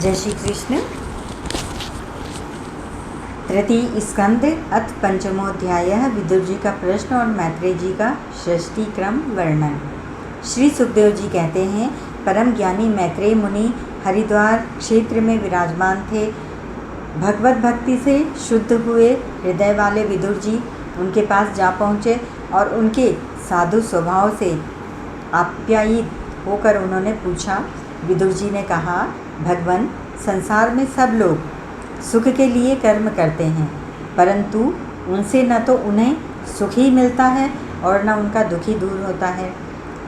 जय श्री कृष्ण। तृतीय स्कंद अथ पंचमोध्याय। विदुर जी का प्रश्न और मैत्रेय जी का सृष्टि क्रम वर्णन। श्री सुखदेव जी कहते हैं, परम ज्ञानी मैत्रेय मुनि हरिद्वार क्षेत्र में विराजमान थे। भगवत भक्ति से शुद्ध हुए हृदय वाले विदुर जी उनके पास जा पहुँचे और उनके साधु स्वभाव से आप्यायित होकर उन्होंने पूछा। विदुर जी ने कहा, भगवान, संसार में सब लोग सुख के लिए कर्म करते हैं, परंतु उनसे न तो उन्हें सुख ही मिलता है और न उनका दुख ही दूर होता है,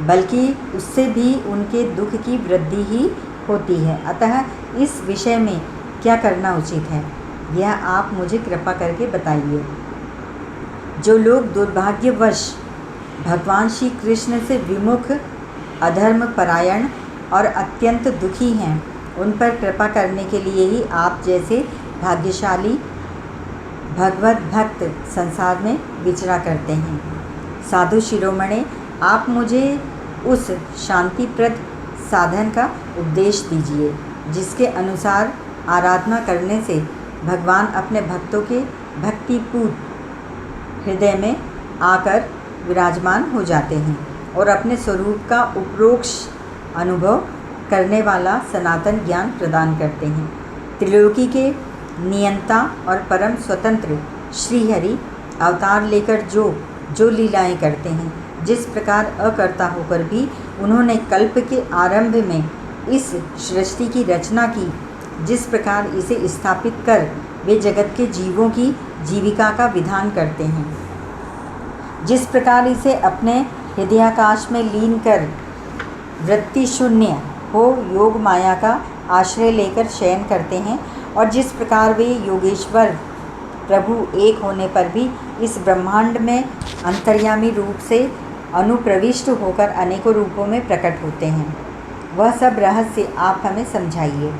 बल्कि उससे भी उनके दुख की वृद्धि ही होती है। अतः इस विषय में क्या करना उचित है, यह आप मुझे कृपा करके बताइए। जो लोग दुर्भाग्यवश भगवान श्री कृष्ण से विमुख, अधर्म परायण और अत्यंत दुखी हैं, उन पर कृपा करने के लिए ही आप जैसे भाग्यशाली भगवत भक्त संसार में विचरा करते हैं। साधु शिरोमणे, आप मुझे उस शांतिप्रद साधन का उपदेश दीजिए जिसके अनुसार आराधना करने से भगवान अपने भक्तों के भक्तिपूत हृदय में आकर विराजमान हो जाते हैं और अपने स्वरूप का उपरोक्ष अनुभव करने वाला सनातन ज्ञान प्रदान करते हैं। त्रिलोकी के नियंता और परम स्वतंत्र श्रीहरि अवतार लेकर जो लीलाएं करते हैं, जिस प्रकार अकर्ता होकर भी उन्होंने कल्प के आरंभ में इस सृष्टि की रचना की, जिस प्रकार इसे स्थापित कर वे जगत के जीवों की जीविका का विधान करते हैं, जिस प्रकार इसे अपने हृदयाकाश में लीन कर वृत्ति शून्य हो योग माया का आश्रय लेकर शयन करते हैं, और जिस प्रकार वे योगेश्वर प्रभु एक होने पर भी इस ब्रह्मांड में अंतर्यामी रूप से अनुप्रविष्ट होकर अनेकों रूपों में प्रकट होते हैं, वह सब रहस्य आप हमें समझाइए।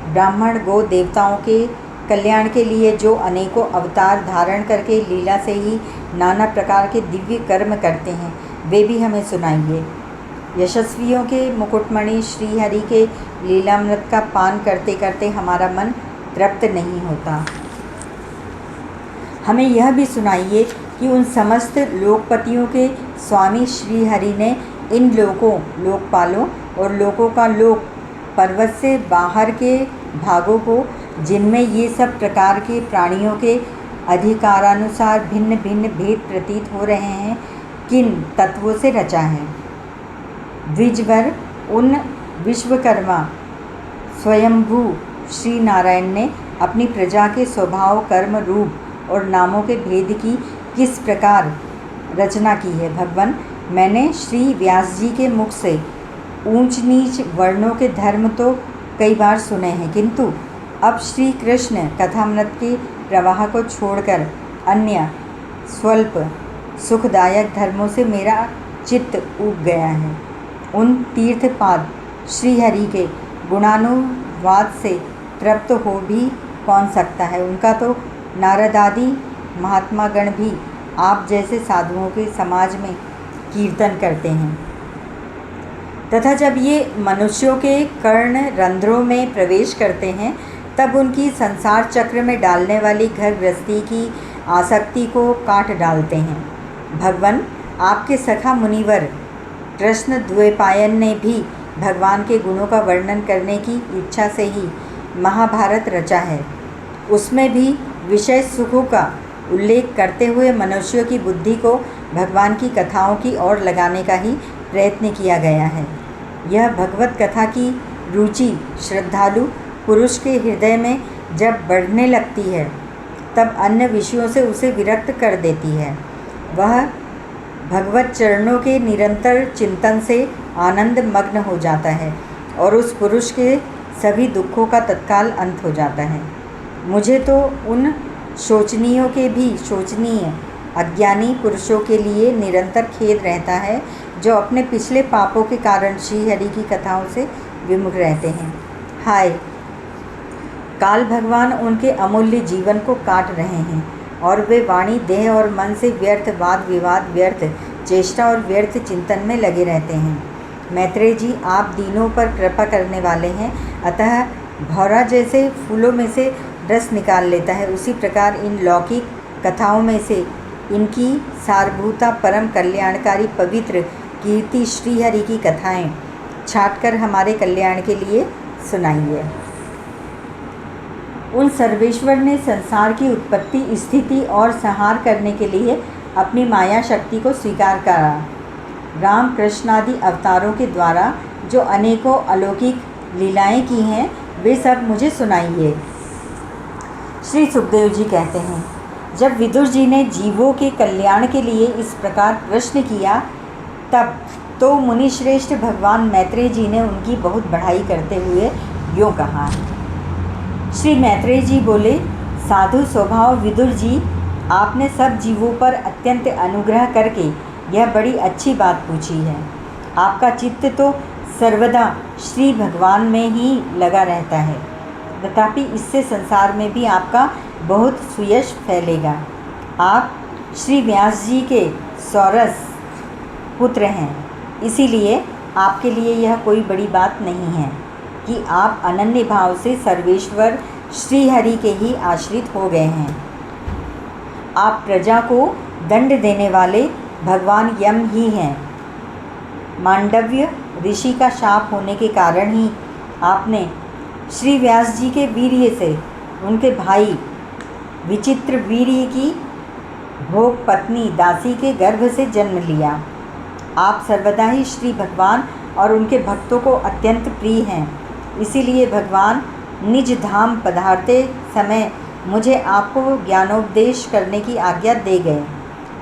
ब्राह्मण गो देवताओं के कल्याण के लिए जो अनेकों अवतार धारण करके लीला से ही नाना प्रकार के दिव्य कर्म करते हैं, वे भी हमें सुनाइए। यशस्वियों के मुकुटमणि श्री हरि के लीलामृत का पान करते करते हमारा मन तृप्त नहीं होता। हमें यह भी सुनाइए कि उन समस्त लोकपतियों के स्वामी श्री हरि ने इन लोकों, लोकपालों और लोकों का लोक पर्वत से बाहर के भागों को, जिनमें ये सब प्रकार के प्राणियों के अधिकारानुसार भिन्न भिन्न भेद प्रतीत हो रहे हैं, किन तत्वों से रचा है। द्विजवर उन विश्वकर्मा स्वयंभू श्री नारायण ने अपनी प्रजा के स्वभाव, कर्म, रूप और नामों के भेद की किस प्रकार रचना की है। भगवान, मैंने श्री व्यास जी के मुख से ऊंच नीच वर्णों के धर्म तो कई बार सुने हैं, किंतु अब श्री कृष्ण कथामृत के प्रवाह को छोड़कर अन्य स्वल्प सुखदायक धर्मों से मेरा चित्त ऊब गया है। उन तीर्थपाद श्रीहरि के गुणानुवाद से तृप्त हो भी कौन सकता है। उनका तो नारद आदि महात्मागण भी आप जैसे साधुओं के समाज में कीर्तन करते हैं, तथा जब ये मनुष्यों के कर्ण रंध्रों में प्रवेश करते हैं, तब उनकी संसार चक्र में डालने वाली घर गृहस्थी की आसक्ति को काट डालते हैं। भगवान, आपके सखा मुनिवर कृष्ण द्वैपायन ने भी भगवान के गुणों का वर्णन करने की इच्छा से ही महाभारत रचा है। उसमें भी विषय सुखों का उल्लेख करते हुए मनुष्यों की बुद्धि को भगवान की कथाओं की ओर लगाने का ही प्रयत्न किया गया है। यह भगवत कथा की रुचि श्रद्धालु पुरुष के हृदय में जब बढ़ने लगती है, तब अन्य विषयों से उसे विरक्त कर देती है। वह भगवत चरणों के निरंतर चिंतन से आनंद मग्न हो जाता है और उस पुरुष के सभी दुखों का तत्काल अंत हो जाता है। मुझे तो उन शोचनीयों के भी शोचनीय अज्ञानी पुरुषों के लिए निरंतर खेद रहता है, जो अपने पिछले पापों के कारण श्रीहरि की कथाओं से विमुख रहते हैं। हाय, काल भगवान उनके अमूल्य जीवन को काट रहे हैं और वे वाणी, देह और मन से व्यर्थ वाद विवाद, व्यर्थ चेष्टा और व्यर्थ चिंतन में लगे रहते हैं। मैत्रेय जी, आप दीनों पर कृपा करने वाले हैं, अतः भौरा जैसे फूलों में से रस निकाल लेता है, उसी प्रकार इन लौकिक कथाओं में से इनकी सारभूता परम कल्याणकारी पवित्र कीर्ति श्रीहरि की कथाएं छांटकर हमारे कल्याण के लिए सुनाइए। उन सर्वेश्वर ने संसार की उत्पत्ति, स्थिति और संहार करने के लिए अपनी माया शक्ति को स्वीकार करा। राम कृष्ण आदि अवतारों के द्वारा जो अनेकों अलौकिक लीलाएं की हैं, वे सब मुझे सुनाइए। श्री सुखदेव जी कहते हैं, जब विदुर जी ने जीवों के कल्याण के लिए इस प्रकार प्रश्न किया, तब तो मुनिश्रेष्ठ भगवान मैत्रेय जी ने उनकी बहुत बढ़ाई करते हुए यूँ कहा। श्री मैत्रेय जी बोले, साधु स्वभाव विदुर जी, आपने सब जीवों पर अत्यंत अनुग्रह करके यह बड़ी अच्छी बात पूछी है। आपका चित्त तो सर्वदा श्री भगवान में ही लगा रहता है, तथापि इससे संसार में भी आपका बहुत सुयश फैलेगा। आप श्री व्यास जी के सौरस पुत्र हैं, इसीलिए आपके लिए यह कोई बड़ी बात नहीं है कि आप अनन्य भाव से सर्वेश्वर श्रीहरि के ही आश्रित हो गए हैं। आप प्रजा को दंड देने वाले भगवान यम ही हैं। मांडव्य ऋषि का शाप होने के कारण ही आपने श्री व्यास जी के वीर्य से उनके भाई विचित्र वीर्य की भोग पत्नी दासी के गर्भ से जन्म लिया। आप सर्वदा ही श्री भगवान और उनके भक्तों को अत्यंत प्रिय हैं, इसीलिए भगवान निज धाम पधारते समय मुझे आपको ज्ञानोपदेश करने की आज्ञा दे गए।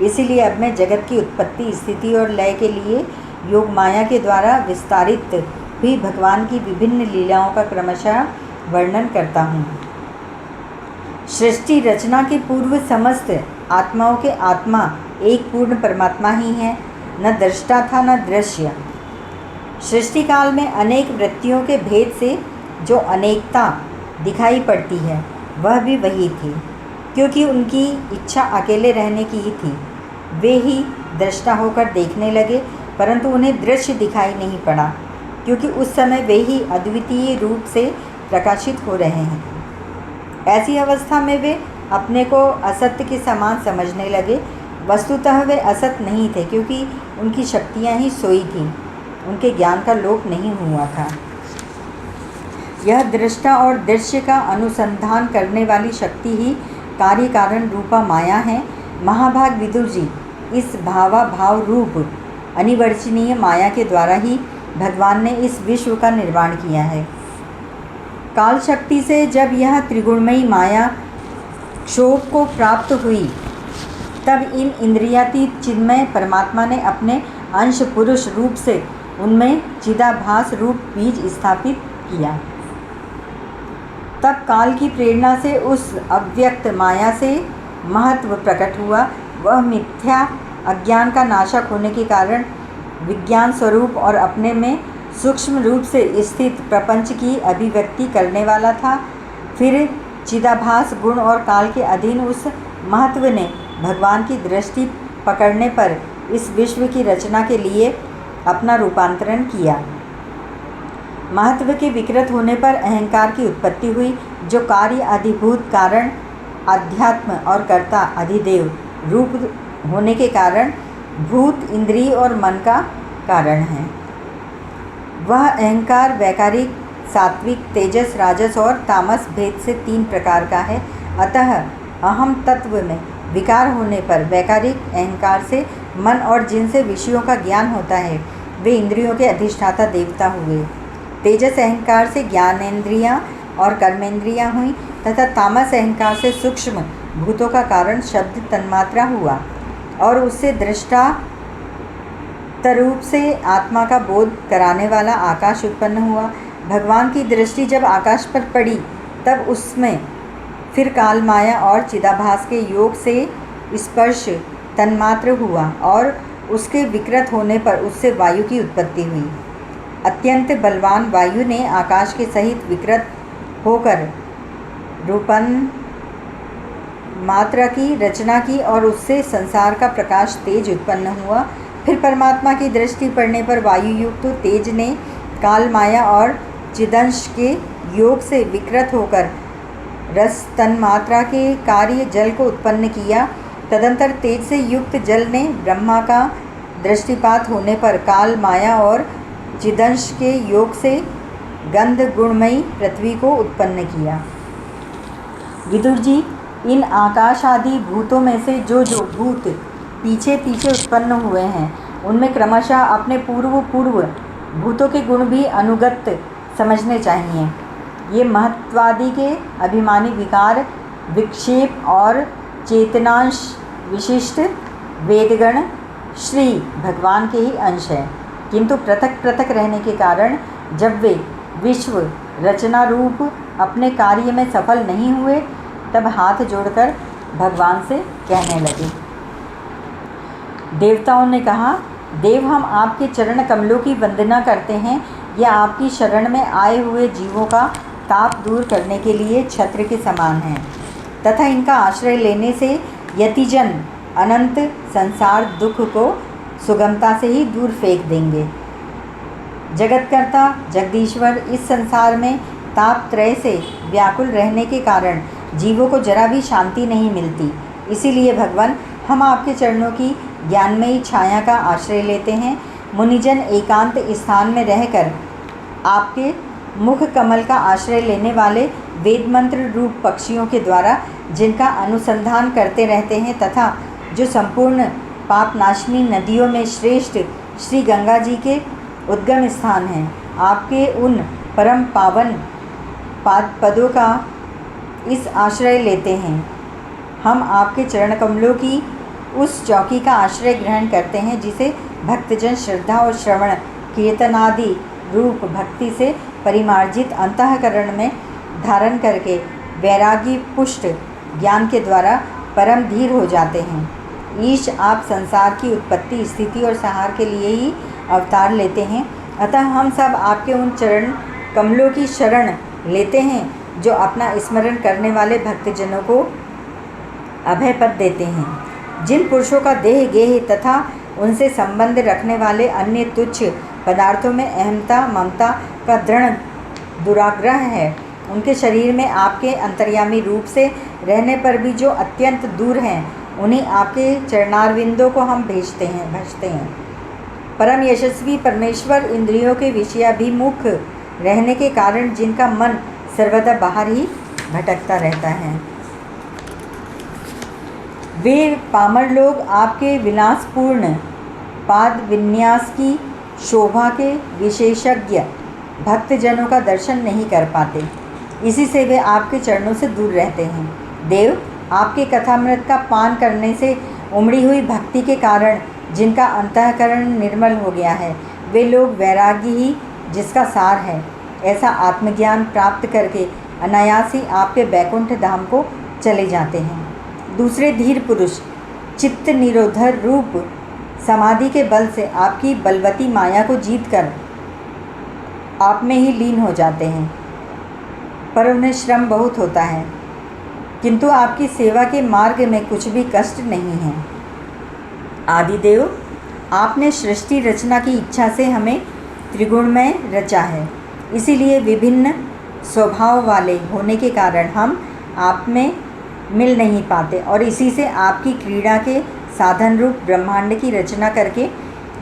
इसीलिए अब मैं जगत की उत्पत्ति, स्थिति और लय के लिए योग माया के द्वारा विस्तारित हुई भगवान की विभिन्न लीलाओं का क्रमशः वर्णन करता हूँ। सृष्टि रचना के पूर्व समस्त आत्माओं के आत्मा एक पूर्ण परमात्मा ही है, न दृष्टा था न दृश्य। सृष्टि काल में अनेक वृत्तियों के भेद से जो अनेकता दिखाई पड़ती है, वह भी वही थी, क्योंकि उनकी इच्छा अकेले रहने की ही थी। वे ही दृष्टा होकर देखने लगे, परंतु उन्हें दृश्य दिखाई नहीं पड़ा, क्योंकि उस समय वे ही अद्वितीय रूप से प्रकाशित हो रहे हैं। ऐसी अवस्था में वे अपने को असत्य के समान समझने लगे। वस्तुतः वे असत नहीं थे, क्योंकि उनकी शक्तियाँ ही सोई थीं, उनके ज्ञान का लोप नहीं हुआ था। यह दृष्टा और दृश्य का अनुसंधान करने वाली शक्ति ही कार्य कारण रूपा माया है। महाभाग विदुर जी, इस भावाभाव रूप अनिवर्चनीय माया के द्वारा ही भगवान ने इस विश्व का निर्माण किया है। काल शक्ति से जब यह त्रिगुणमयी माया क्षोभ को प्राप्त हुई, तब इन इंद्रियातीत चिन्मय परमात्मा ने अपने अंश पुरुष रूप से उनमें चिदाभास रूप बीज स्थापित किया। तब काल की प्रेरणा से उस अव्यक्त माया से महत्व प्रकट हुआ। वह मिथ्या अज्ञान का नाशक होने के कारण विज्ञान स्वरूप और अपने में सूक्ष्म रूप से स्थित प्रपंच की अभिव्यक्ति करने वाला था। फिर चिदाभास गुण और काल के अधीन उस महत्व ने भगवान की दृष्टि पकड़ने पर इस विश्व की रचना के लिए अपना रूपांतरण किया। महत्व के विकृत होने पर अहंकार की उत्पत्ति हुई, जो कार्य अधिभूत कारण, अध्यात्म और कर्ता अधिदेव रूप होने के कारण भूत, इंद्रिय और मन का कारण है। वह अहंकार वैकारिक, सात्विक, तेजस, राजस और तामस भेद से 3 प्रकार का है। अतः अहम तत्व में विकार होने पर वैकारिक अहंकार से मन और जिनसे विषयों का ज्ञान होता है, वे इंद्रियों के अधिष्ठाता देवता हुए। तेजस अहंकार से ज्ञानेंद्रियाँ और कर्मेंद्रियाँ हुई तथा तामस अहंकार से सूक्ष्म भूतों का कारण शब्द तन्मात्रा हुआ और उससे दृष्टा रूप से आत्मा का बोध कराने वाला आकाश उत्पन्न हुआ। भगवान की दृष्टि जब आकाश पर पड़ी, तब उसमें फिर काल माया और चिदाभास के योग से स्पर्श तन्मात्र हुआ और उसके विकृत होने पर उससे वायु की उत्पत्ति हुई। अत्यंत बलवान वायु ने आकाश के सहित विकृत होकर रूपन मात्रा की रचना की और उससे संसार का प्रकाश तेज उत्पन्न हुआ। फिर परमात्मा की दृष्टि पड़ने पर वायु युक्त तेज ने काल माया और चिदंश के योग से विकृत होकर रस तन्मात्रा के कार्य जल को उत्पन्न किया। तदंतर तेज से युक्त जल ने ब्रह्मा का दृष्टिपात होने पर काल माया और चिदंश के योग से गंध गुणमयी पृथ्वी को उत्पन्न किया। विदुर जी, इन आकाश आदि भूतों में से जो भूत पीछे पीछे उत्पन्न हुए हैं उनमें क्रमशः अपने पूर्व भूतों के गुण भी अनुगत समझने चाहिए। ये महत्वादि के अभिमानी विकार, विक्षेप और चेतनांश विशिष्ट वेदगण श्री भगवान के ही अंश हैं, किंतु पृथक पृथक रहने के कारण जब वे विश्व रचना रूप अपने कार्य में सफल नहीं हुए तब हाथ जोड़कर भगवान से कहने लगे। देवताओं ने कहा, देव, हम आपके चरण कमलों की वंदना करते हैं। यह आपकी शरण में आए हुए जीवों का ताप दूर करने के लिए छत्र के समान है तथा इनका आश्रय लेने से यतिजन अनंत संसार दुख को सुगमता से ही दूर फेंक देंगे। जगतकर्ता जगदीश्वर, इस संसार में ताप त्रय से व्याकुल रहने के कारण जीवों को जरा भी शांति नहीं मिलती। इसीलिए भगवान, हम आपके चरणों की ज्ञानमयी छाया का आश्रय लेते हैं। मुनिजन एकांत स्थान में रहकर आपके मुख कमल का आश्रय लेने वाले वेद मंत्र रूप पक्षियों के द्वारा जिनका अनुसंधान करते रहते हैं तथा जो संपूर्ण पापनाशिनी नदियों में श्रेष्ठ श्री गंगा जी के उद्गम स्थान हैं, आपके उन परम पावन पदों का इस आश्रय लेते हैं। हम आपके चरण कमलों की उस चौकी का आश्रय ग्रहण करते हैं जिसे भक्तजन श्रद्धा और श्रवण कीर्तनादि रूप भक्ति से परिमार्जित अंतःकरण में धारण करके वैरागी पुष्ट ज्ञान के द्वारा परम धीर हो जाते हैं। ईश, आप संसार की उत्पत्ति, स्थिति और संहार के लिए ही अवतार लेते हैं, अतः हम सब आपके उन चरण कमलों की शरण लेते हैं जो अपना स्मरण करने वाले भक्तजनों को अभय पद देते हैं। जिन पुरुषों का देह गेह तथा उनसे संबंध रखने वाले अन्य तुच्छ पदार्थों में अहमता ममता का दृढ़ दुराग्रह है, उनके शरीर में आपके अंतर्यामी रूप से रहने पर भी जो अत्यंत दूर हैं, उन्हीं आपके चरणारविंदों को हम भजते हैं। परम यशस्वी परमेश्वर इंद्रियों के विषयाभिमुख रहने के कारण जिनका मन सर्वदा बाहर ही भटकता रहता है, वे पामर लोग आपके विलासपूर्ण पाद विन्यास की शोभा के विशेषज्ञ भक्तजनों का दर्शन नहीं कर पाते। इसी से वे आपके चरणों से दूर रहते हैं। देव, आपके कथामृत का पान करने से उमड़ी हुई भक्ति के कारण जिनका अंतःकरण निर्मल हो गया है, वे लोग वैरागी ही जिसका सार है, ऐसा आत्मज्ञान प्राप्त करके अनायास ही आपके बैकुंठ धाम को चले जाते हैं। दूसरे धीर पुरुष चित्त निरोधर रूप समाधि के बल से आपकी बलवती माया को जीतकर आप में ही लीन हो जाते हैं, पर उन्हें श्रम बहुत होता है, किंतु आपकी सेवा के मार्ग में कुछ भी कष्ट नहीं है। आदिदेव, आपने सृष्टि रचना की इच्छा से हमें त्रिगुणमय रचा है, इसीलिए विभिन्न स्वभाव वाले होने के कारण हम आप में मिल नहीं पाते और इसी से आपकी क्रीड़ा के साधन रूप ब्रह्मांड की रचना करके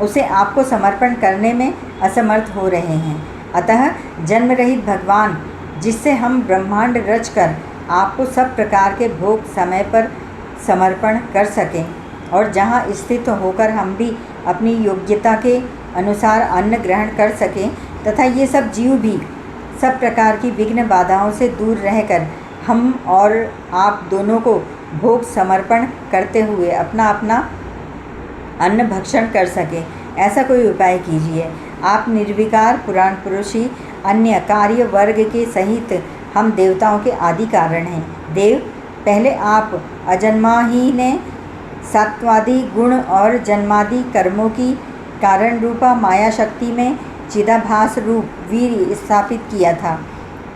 उसे आपको समर्पण करने में असमर्थ हो रहे हैं। अतः जन्म रहित भगवान, जिससे हम ब्रह्मांड रचकर आपको सब प्रकार के भोग समय पर समर्पण कर सकें और जहाँ स्थित होकर हम भी अपनी योग्यता के अनुसार अन्न ग्रहण कर सकें तथा ये सब जीव भी सब प्रकार की विघ्न बाधाओं से दूर रहकर हम और आप दोनों को भोग समर्पण करते हुए अपना अपना अन्न भक्षण कर सकें, ऐसा कोई उपाय कीजिए। आप निर्विकार पुराण पुरुष ही अन्य कार्य वर्ग के सहित हम देवताओं के आदि कारण हैं। देव, पहले आप अजन्मा ही ने सत्वादि गुण और जन्मादि कर्मों की कारण रूपा माया शक्ति में चिदाभास रूप वीर्य स्थापित किया था।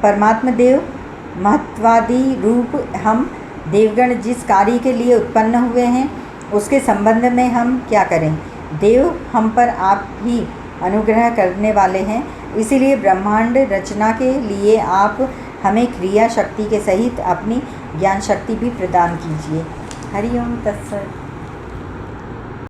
परमात्मा देव, महत्वादि रूप हम देवगण जिस कार्य के लिए उत्पन्न हुए हैं उसके संबंध में हम क्या करें। देव, हम पर आप ही अनुग्रह करने वाले हैं, इसीलिए ब्रह्मांड रचना के लिए आप हमें क्रिया शक्ति के सहित अपनी ज्ञान शक्ति भी प्रदान कीजिए। हरि ओम तत्सत।